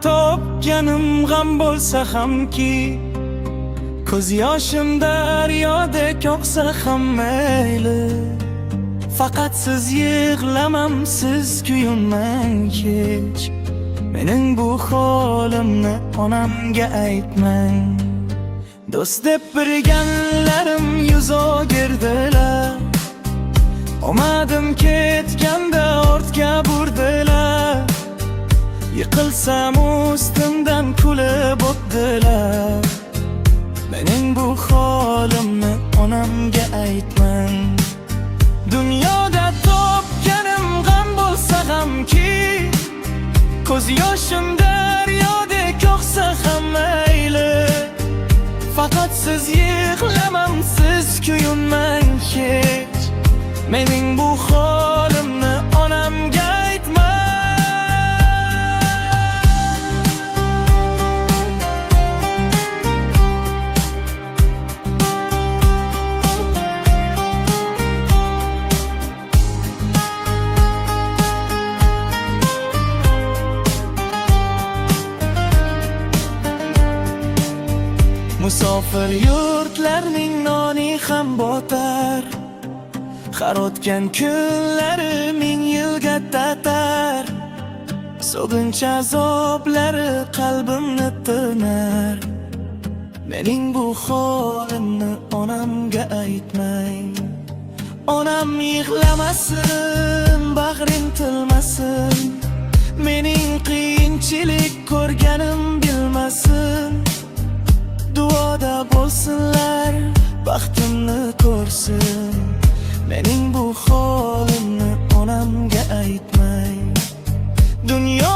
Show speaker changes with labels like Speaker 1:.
Speaker 1: topganim g'am bo'lsa hamki, ko'z yoshim daryodek oqsa ham mayli. Faqat siz yig'lamam, siz kuyunmang hech. Mening bu holimni onamga aytmang. Do'st deb bilganlarim yuz o'girdilar, omadim ketganda ortga burdilar. Yiqilsam ustimdan kulib o'tdilar. Mening bu holimni onamga aytmang. Dunyoda topganim g'am bo'lsa hamki, ko'z yoshim daryodek oqsa ham mayli. Faqat siz yig'lamam, siz kuyunmang hech. Mening bu holimni onamga aytmang. Musofir yurtlarning noni ham botar, har o'tgan kunlari ming yilga tatar. So'ginch azoblari qalbimni tirnar. Mening bu holimni onamga aytmang. Onam yig'lamasin, bag'ring tilmasin, mening qiyinchilik ko'rganim bilmasin. Duoda bo'lsinlar, baxtimni ko'rsin. Mening bu holimni onamga aytmang. Dunyo